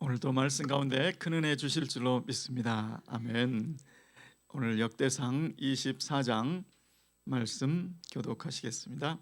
오늘도 말씀 가운데 큰 은혜 주실 줄로 믿습니다. 아멘. 오늘 역대상 24장 말씀 교독하시겠습니다.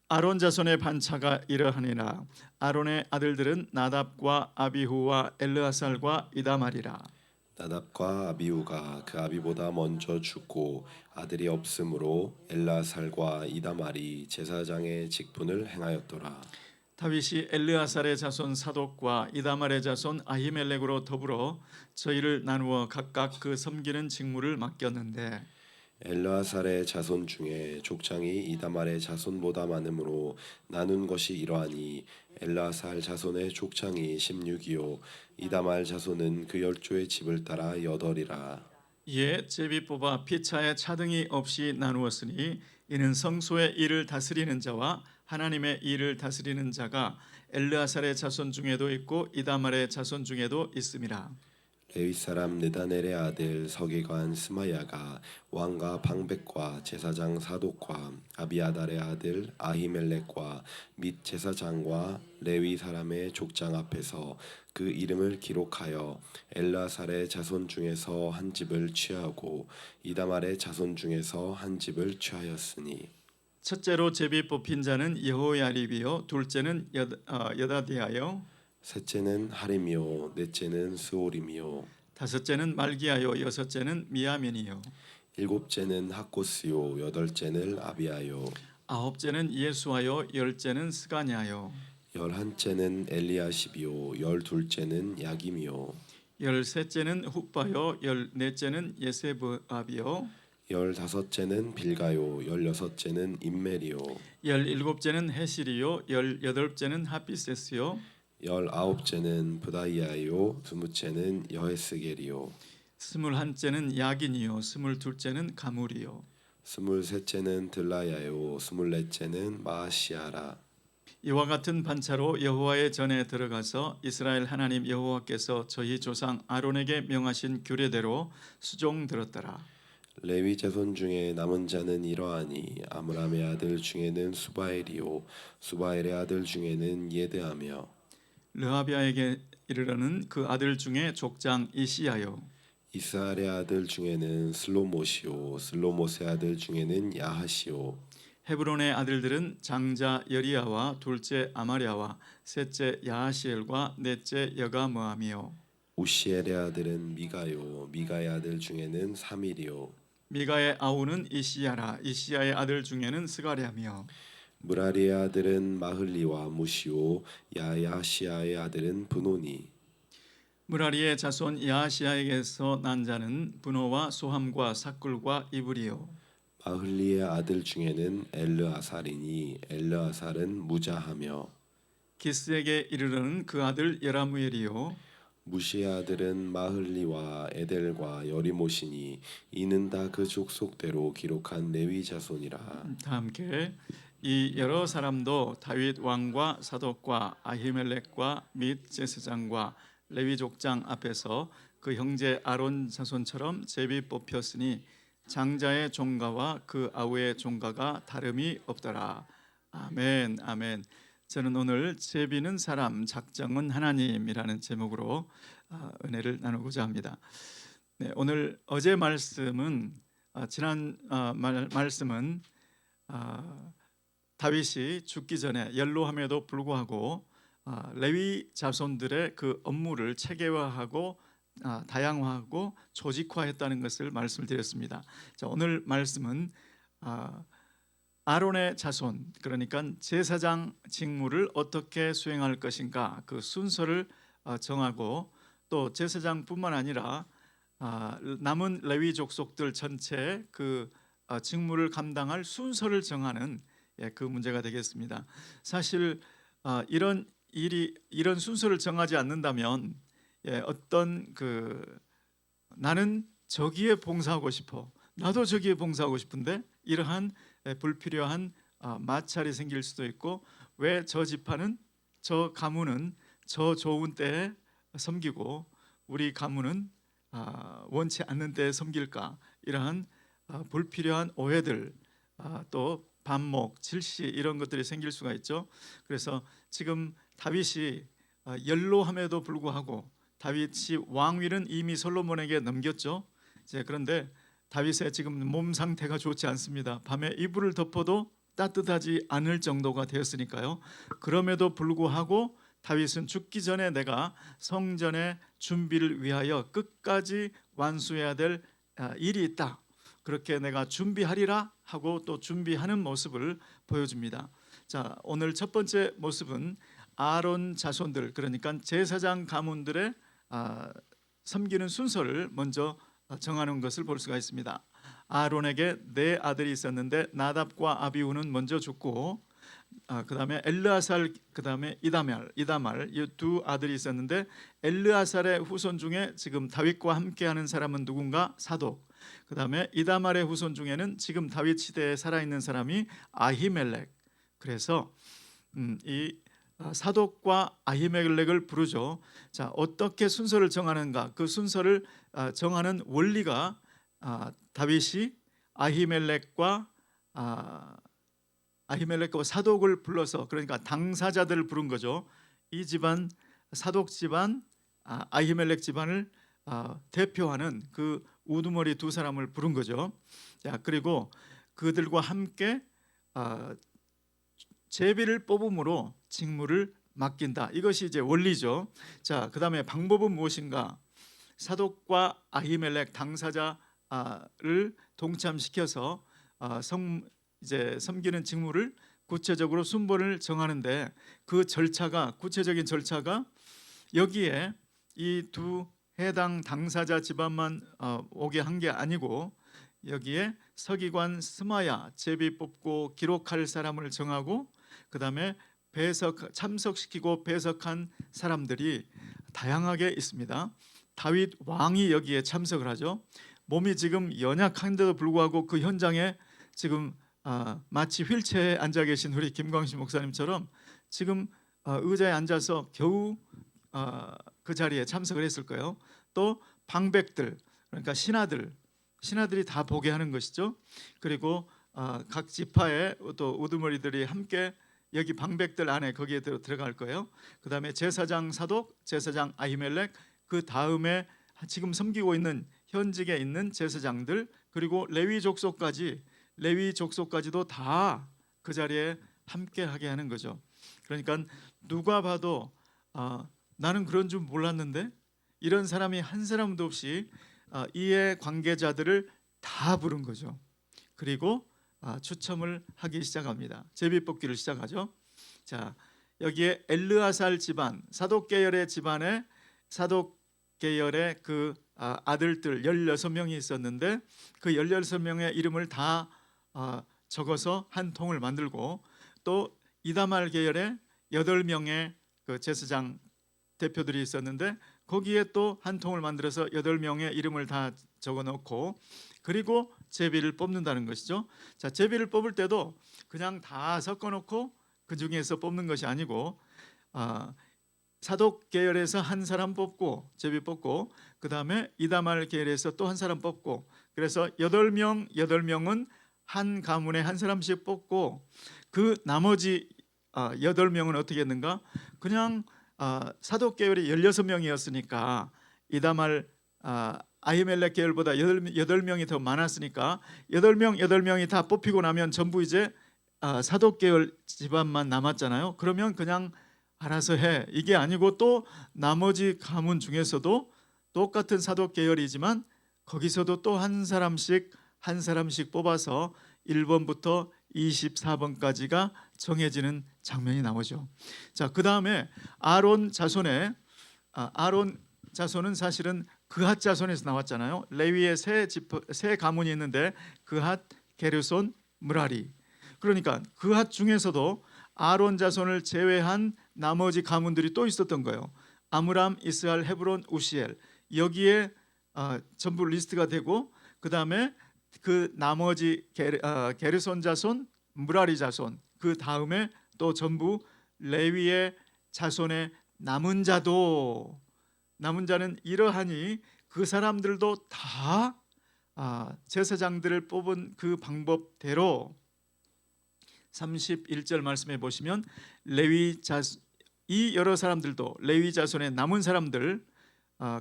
아론 자손의 반차가 이러하니라. 아론의 아들들은 나답과 아비후와 엘르아살과 이다말이라. 나답과 아비후가 그 아비보다 먼저 죽고 아들이 없으므로 엘라살과 이다말이 제사장의 직분을 행하였더라. 다윗이 엘르아살의 자손 사독과 이다말의 자손 아히멜렉으로 더불어 저희를 나누어 각각 그 섬기는 직무를 맡겼는데 엘라살의 자손 중에 족장이 이다말의 자손보다 많으므로 나눈 것이 이러하니 엘라살 자손의 족장이 16이요 이다말 자손은 그 10조의 집을 따라 8이라. 이에 제비 뽑아 피차에 차등이 없이 나누었으니 이는 성소의 일을 다스리는 자와 하나님의 일을 다스리는 자가 엘르아살의 자손 중에도 있고 이다말의 자손 중에도 있음이라. 레위 사람 느다넬의 아들 서기관 스마야가 왕과 방백과 제사장 사독과 아비아달의 아들 아히멜렉과 및 제사장과 레위 사람의 족장 앞에서 그 이름을 기록하여 엘라살의 자손 중에서 한 집을 취하고 이다말의 자손 중에서 한 집을 취하였으니 첫째로 제비 뽑힌 자는 여호야립이요 둘째는 여다디아요 셋째는 하림이요 넷째는 스오림이요 다섯째는 말기야요 여섯째는 미야민이요 일곱째는 학고스요 여덟째는 아비아요 아홉째는 예수아요 열째는 스가냐요 열한째는 엘리야십이요 열둘째는 야김이요 열셋째는 훗바요 열넷째는 예세브압이요 열다섯째는 빌가요 열여섯째는 임멜이요 열일곱째는 헤실이요 열여덟째는 하피세스요 열아홉째는 브다이아요 스무째는 여헤스겔이요 스물한째는 야긴이요 스물둘째는 가물이요 스물셋째는 들라야요 스물넷째는 마아시아라. 이와 같은 반차로 여호와의 전에 들어가서 이스라엘 하나님 여호와께서 저희 조상 아론에게 명하신 규례대로 수종 들었더라. 레위 자손 중에 남은 자는 이러하니 아므람의 아들 중에는 수바엘이요 수바엘의 아들 중에는 예드하며 르하비아에게 이르러는 그 아들 중에 족장 이시야요 이스할의 아들 중에는 슬로못이요 슬로못의 아들 중에는 야하시요 헤브론의 아들들은 장자 여리야와 둘째 아마랴와 셋째 야하시엘과 넷째 여가므암이요 우시엘의 아들은 미가요 미가의 아들 중에는 사밀이요 미가의 아우는 이시야라 이시야의 아들 중에는 스가랴며 무라리의 아들은 마흘리와 무시오 야야시아의 아들은 분오니 무라리의 자손 야하시아에게서 난 자는 분호와 소함과 삭굴과 이브리요 마흘리의 아들 중에는 엘르아살이니 엘르아살은 무자하며 기스에게 이르러는 그 아들 여라무엘이요 무시의 아들은 마흘리와 에델과 여리모시니 이는 다 그 족속대로 기록한 레위 자손이라. 다 함께 이 여러 사람도 다윗 왕과 사독과 아히멜렉과 및 제사장과 레위 족장 앞에서 그 형제 아론 자손처럼 제비 뽑혔으니 장자의 종가와 그 아우의 종가가 다름이 없더라. 아멘 아멘. 저는 오늘 제비는 사람 작정은 하나님이라는 제목으로 은혜를 나누고자 합니다. 네, 오늘 어제 말씀은 지난 말씀은 다윗이 죽기 전에 연로함에도 불구하고 레위 자손들의 그 업무를 체계화하고 다양화하고 조직화했다는 것을 말씀을 드렸습니다. 자, 오늘 말씀은 아론의 자손, 그러니까 제사장 직무를 어떻게 수행할 것인가 그 순서를 정하고 또 제사장뿐만 아니라 남은 레위 족속들 전체 그 직무를 감당할 순서를 정하는 그 문제가 되겠습니다. 사실 이런 순서를 정하지 않는다면 어떤 나는 저기에 봉사하고 싶어, 나도 저기에 봉사하고 싶은데 이러한 불필요한 마찰이 생길 수도 있고 왜 저 지파는 저 가문은 저 좋은 때에 섬기고 우리 가문은 원치 않는 때에 섬길까 이러한 불필요한 오해들 또 반목, 질시 이런 것들이 생길 수가 있죠. 그래서 지금 다윗이 연로함에도 불구하고 다윗이 왕위는 이미 솔로몬에게 넘겼죠. 이제 그런데 다윗의 지금 몸 상태가 좋지 않습니다. 밤에 이불을 덮어도 따뜻하지 않을 정도가 되었으니까요. 그럼에도 불구하고 다윗은 죽기 전에 내가 성전의 준비를 위하여 끝까지 완수해야 될 일이 있다. 그렇게 내가 준비하리라 하고 또 준비하는 모습을 보여줍니다. 자, 오늘 첫 번째 모습은 아론 자손들, 그러니까 제사장 가문들의 섬기는 순서를 먼저 정하는 것을 볼 수가 있습니다. 아론에게 네 아들이 있었는데 나답과 아비후는 먼저 죽고 그다음에 엘르아살, 그다음에 이다말 이 두 아들이 있었는데 엘르아살의 후손 중에 지금 다윗과 함께하는 사람은 누군가? 사독. 그다음에 이다말의 후손 중에는 지금 다윗 시대에 살아있는 사람이 아히멜렉. 그래서 이 사독과 아히멜렉을 부르죠. 자, 어떻게 순서를 정하는가? 그 순서를 정하는 원리가 다윗이 아히멜렉과 사독을 불러서, 그러니까 당사자들을 부른 거죠. 이 집안, 사독 집안, 아히멜렉 집안을 대표하는 그 우두머리 두 사람을 부른 거죠. 자, 그리고 그들과 함께 제비를 뽑음으로 직무를 맡긴다. 이것이 이제 원리죠. 자, 그다음에 방법은 무엇인가? 사독과 아히멜렉 당사자를 동참시켜서 이제 섬기는 직무를 구체적으로 순번을 정하는데, 그 절차가, 구체적인 절차가 여기에 이 두 해당 당사자 집안만 오게 한 게 아니고, 여기에 서기관 스마야, 제비 뽑고 기록할 사람을 정하고, 그 다음에 참석시키고 배석한 사람들이 다양하게 있습니다. 다윗 왕이 여기에 참석을 하죠. 몸이 지금 연약한데도 불구하고 그 현장에 지금 마치 휠체어에 앉아 계신 우리 김광식 목사님처럼 지금 의자에 앉아서 겨우 그 자리에 참석을 했을 거예요. 또 방백들, 그러니까 신하들이 다 보게 하는 것이죠. 그리고 각 지파의 또 우두머리들이 함께 여기 방백들 안에 거기에 들어갈 거예요. 그 다음에 제사장 사독, 제사장 아히멜렉, 그 다음에 지금 섬기고 있는 현직에 있는 제사장들, 그리고 레위 족속까지도 다 그 자리에 함께하게 하는 거죠. 그러니까 누가 봐도 나는 그런 줄 몰랐는데, 이런 사람이 한 사람도 없이 이해 관계자들을 다 부른 거죠. 그리고 추첨을 하기 시작합니다. 제비뽑기를 시작하죠. 자, 여기에 엘르아살 집안, 사독 계열의 집안에 사독 계열의 그 아들들 16명이 있었는데, 그 16명의 이름을 다 적어서 한 통을 만들고, 또 이다말 계열의 8명의 그 제사장 대표들이 있었는데 거기에 또 한 통을 만들어서 8명의 이름을 다 적어 놓고, 그리고 제비를 뽑는다는 것이죠. 자, 제비를 뽑을 때도 그냥 다 섞어 놓고 그 중에서 뽑는 것이 아니고, 사독 계열에서 한 사람 뽑고, 제비 뽑고, 그 다음에 이다말 계열에서 또 한 사람 뽑고, 그래서 8명은 한 가문에 한 사람씩 뽑고, 그 나머지 8명은 어떻게 했는가? 그냥 사독 계열이 16명이었으니까 이다말 아히멜렉 계열보다 8명이 더 많았으니까 8명이 다 뽑히고 나면 전부 이제 사독 계열 집안만 남았잖아요. 그러면 그냥 알아서 해, 이게 아니고 또 나머지 가문 중에서도 똑같은 사독 계열이지만 거기서도 또 한 사람씩 뽑아서 1번부터 24번까지가 정해지는 장면이 나오죠. 자, 그 다음에 아론 자손은 사실은 그핫 자손에서 나왔잖아요. 레위의 세 가문이 있는데 그핫, 게르손, 므라리. 그러니까 그핫 중에서도 아론 자손을 제외한 나머지 가문들이 또 있었던 거예요. 아므람, 이스할, 헤브론, 우시엘. 여기에 전부 리스트가 되고, 그 다음에 그 나머지 게르손 자손, 므라리 자손, 그 다음에 또 전부 레위의 자손의 남은 자는 이러하니 그 사람들도 다 제사장들을 뽑은 그 방법대로 31절 말씀해 보시면 레위 이 여러 사람들도 레위 자손의 남은 사람들,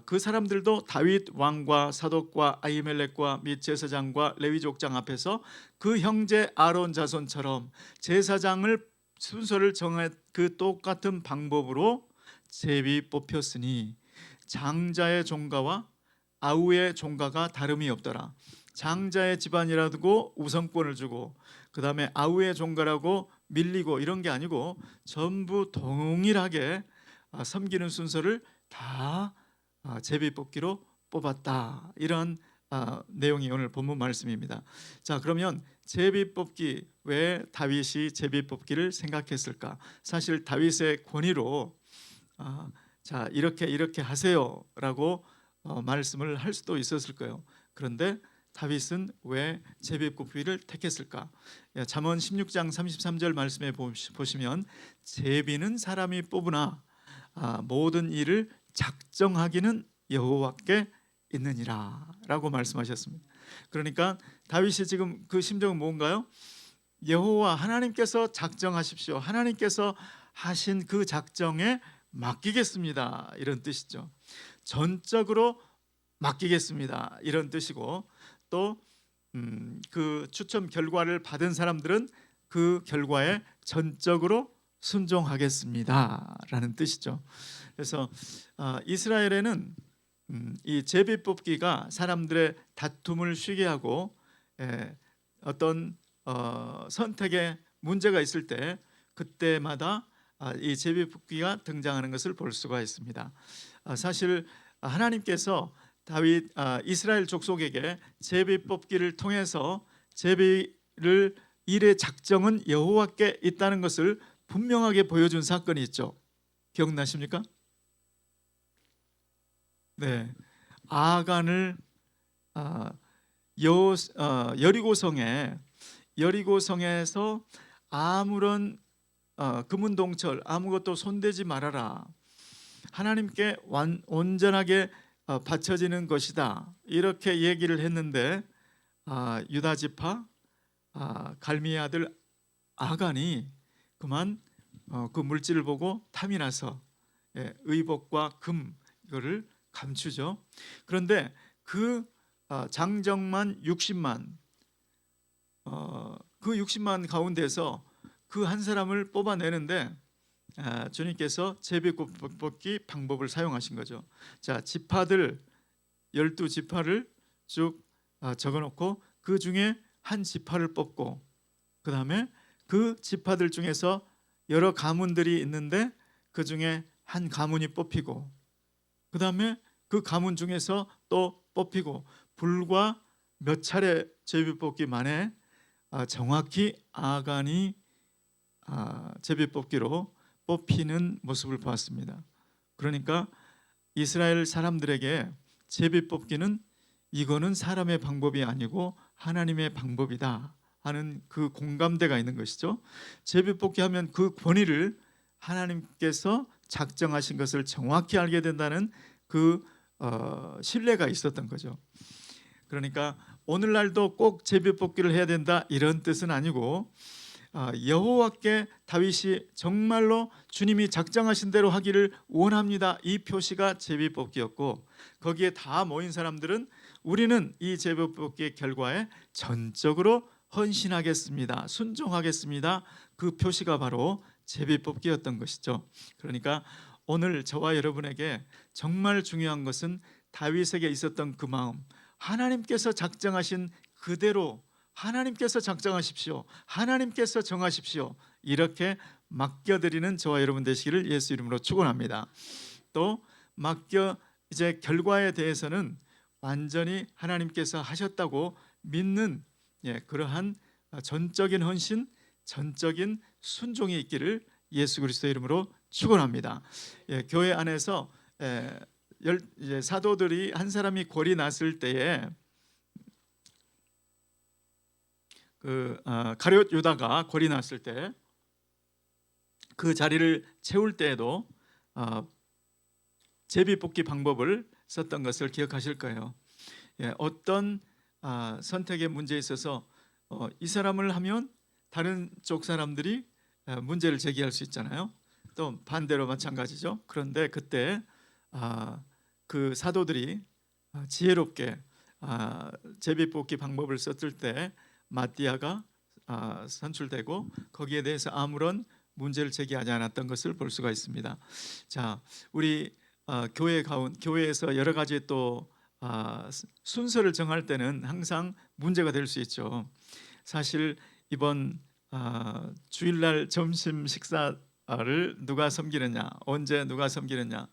그 사람들도 다윗 왕과 사독과 아히멜렉과 및 제사장과 레위 족장 앞에서 그 형제 아론 자손처럼 제사장을 순서를 정한 그 똑같은 방법으로 제비 뽑혔으니 장자의 종가와 아우의 종가가 다름이 없더라. 장자의 집안이라고 우선권을 주고 그 다음에 아우의 종가라고 밀리고 이런 게 아니고 전부 동일하게 섬기는 순서를 다 제비 뽑기로 뽑았다. 이런 내용이 오늘 본문 말씀입니다. 자, 그러면 제비 뽑기, 왜 다윗이 제비 뽑기를 생각했을까? 사실 다윗의 권위로 자, 이렇게 하세요라고 말씀을 할 수도 있었을 거예요. 그런데 다윗은 왜 제비 뽑기를 택했을까? 잠언 16장 33절 말씀에 보시면 제비는 사람이 뽑으나 모든 일을 작정하기는 여호와께 있느니라라고 말씀하셨습니다. 그러니까 다윗이 지금 그 심정은 뭔가요? 여호와 하나님께서 작정하십시오. 하나님께서 하신 그 작정에 맡기겠습니다. 이런 뜻이죠. 전적으로 맡기겠습니다. 이런 뜻이고 또 그 추첨 결과를 받은 사람들은 그 결과에 전적으로 순종하겠습니다라는 뜻이죠. 그래서 이스라엘에는 이 제비 뽑기가 사람들의 다툼을 쉬게 하고 어떤 선택에 문제가 있을 때 그때마다 이 제비 뽑기가 등장하는 것을 볼 수가 있습니다. 사실 하나님께서 다윗 이스라엘 족속에게 제비 뽑기를 통해서 제비를 일의 작정은 여호와께 있다는 것을 분명하게 보여준 사건이 있죠. 기억나십니까? 네, 아간을 여리고성에서 아무런 금은동철 아무것도 손대지 말아라. 하나님께 온전하게 바쳐지는 것이다. 이렇게 얘기를 했는데 유다 지파 갈미의 아들 아간이 그만 그 물질을 보고 탐이 나서 의복과 금 이거를 감추죠. 그런데 그 장정만 60만 그 60만 가운데서 그 한 사람을 뽑아내는데 주님께서 제비 뽑기 방법을 사용하신 거죠. 자, 지파들 12지파를 쭉 적어놓고 그 중에 한 지파를 뽑고 그 다음에 그 지파들 중에서 여러 가문들이 있는데 그 중에 한 가문이 뽑히고 그 다음에 그 가문 중에서 또 뽑히고 불과 몇 차례 제비 뽑기 만에 정확히 아간이 제비 뽑기로 뽑히는 모습을 보았습니다. 그러니까 이스라엘 사람들에게 제비 뽑기는 이거는 사람의 방법이 아니고 하나님의 방법이다 하는 그 공감대가 있는 것이죠. 제비 뽑기 하면 그 권위를 하나님께서 작정하신 것을 정확히 알게 된다는 그 신뢰가 있었던 거죠. 그러니까 오늘날도 꼭 제비 뽑기를 해야 된다 이런 뜻은 아니고 여호와께 다윗이 정말로 주님이 작정하신 대로 하기를 원합니다. 이 표시가 제비 뽑기였고 거기에 다 모인 사람들은 우리는 이 제비 뽑기의 결과에 전적으로 헌신하겠습니다. 순종하겠습니다. 그 표시가 바로 제비 뽑기였던 것이죠. 그러니까 오늘 저와 여러분에게 정말 중요한 것은 다윗에게 있었던 그 마음, 하나님께서 작정하신 그대로 하나님께서 작정하십시오. 하나님께서 정하십시오. 이렇게 맡겨드리는 저와 여러분 되시기를 예수 이름으로 축원합니다. 또 이제 결과에 대해서는 완전히 하나님께서 하셨다고 믿는 그러한 전적인 헌신, 전적인 순종이 있기를 예수 그리스도의 이름으로 축원합니다. 교회 안에서 이제 사도들이 한 사람이 골이 났을 때에 가룟 유다가 골이 났을 때 그 자리를 채울 때에도 제비 뽑기 방법을 썼던 것을 기억하실 거예요. 어떤 선택의 문제에 있어서 이 사람을 하면 다른 쪽 사람들이 문제를 제기할 수 있잖아요. 또 반대로 마찬가지죠. 그런데 그때 그 사도들이 지혜롭게 제비뽑기 방법을 썼을 때 마띠아가 선출되고 거기에 대해서 아무런 문제를 제기하지 않았던 것을 볼 수가 있습니다. 자, 우리 교회에서 여러 가지 또 순서를 정할 때는 항상 문제가 될 수 있죠. 사실 이번 주일날 점심 식사를 누가 섬기느냐, 언제 누가 섬기느냐.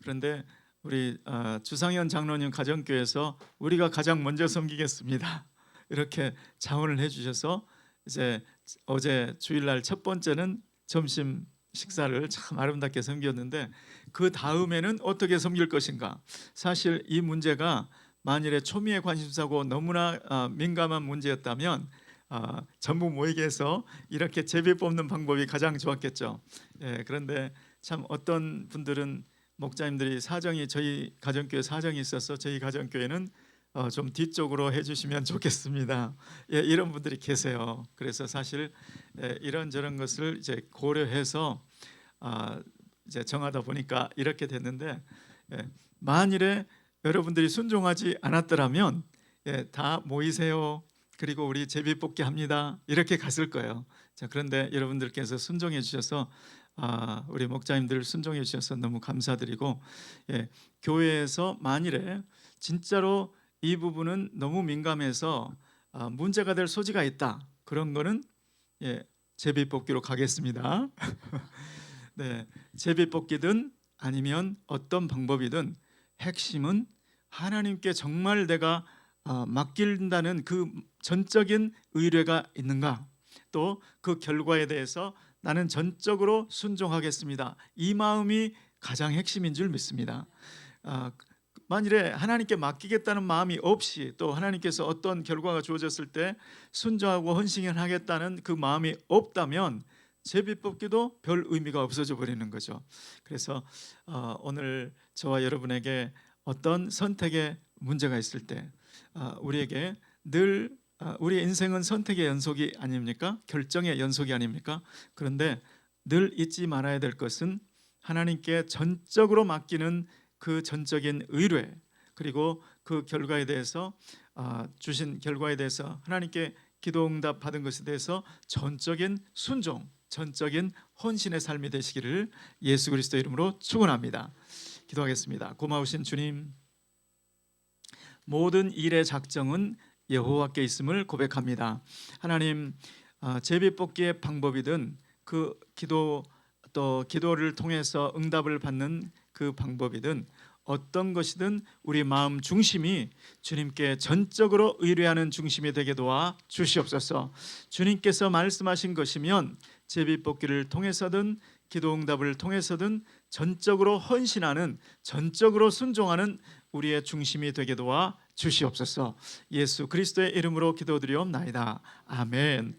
그런데 우리 주상현 장로님 가정교회에서 우리가 가장 먼저 섬기겠습니다. 이렇게 자원을 해주셔서 이제 어제 주일날 첫 번째는 점심 식사를 참 아름답게 섬겼는데 그 다음에는 어떻게 섬길 것인가. 사실 이 문제가 만일에 초미의 관심사고 너무나 민감한 문제였다면 전부 모이게 해서 이렇게 제비 뽑는 방법이 가장 좋았겠죠. 그런데 참 어떤 분들은 목사님들이 저희 가정교회 사정이 있어서 저희 가정교회는 좀 뒤쪽으로 해주시면 좋겠습니다. 이런 분들이 계세요. 그래서 사실 이런저런 것을 이제 고려해서 이제 정하다 보니까 이렇게 됐는데 만일에 여러분들이 순종하지 않았더라면 다 모이세요. 그리고 우리 제비뽑기 합니다. 이렇게 갔을 거예요. 자, 그런데 여러분들께서 순종해 주셔서 우리 목사님들 순종해 주셔서 너무 감사드리고 교회에서 만일에 진짜로 이 부분은 너무 민감해서 문제가 될 소지가 있다. 그런 거는 제비뽑기로 가겠습니다. 네, 제비뽑기든 아니면 어떤 방법이든 핵심은 하나님께 정말 내가 맡긴다는 그 전적인 의뢰가 있는가, 또 그 결과에 대해서 나는 전적으로 순종하겠습니다. 이 마음이 가장 핵심인 줄 믿습니다. 만일에 하나님께 맡기겠다는 마음이 없이 또 하나님께서 어떤 결과가 주어졌을 때 순종하고 헌신을 하겠다는 그 마음이 없다면 제비뽑기도 별 의미가 없어져 버리는 거죠. 그래서 오늘 저와 여러분에게 어떤 선택에 문제가 있을 때 우리에게 늘 우리의 인생은 선택의 연속이 아닙니까? 결정의 연속이 아닙니까? 그런데 늘 잊지 말아야 될 것은 하나님께 전적으로 맡기는 그 전적인 의뢰, 그리고 그 결과에 대해서 주신 결과에 대해서 하나님께 기도응답 받은 것에 대해서 전적인 순종, 전적인 헌신의 삶이 되시기를 예수 그리스도 이름으로 축원합니다. 기도하겠습니다. 고마우신 주님, 모든 일의 작정은 여호와께 있음을 고백합니다. 하나님, 제비뽑기의 방법이든 그 기도를 통해서 응답을 받는 그 방법이든 어떤 것이든 우리 마음 중심이 주님께 전적으로 의뢰하는 중심이 되게 도와 주시옵소서. 주님께서 말씀하신 것이면 제비뽑기를 통해서든 기도응답을 통해서든 전적으로 헌신하는, 전적으로 순종하는 우리의 중심이 되게 도와 주시옵소서. 예수 그리스도의 이름으로 기도드리옵나이다. 아멘.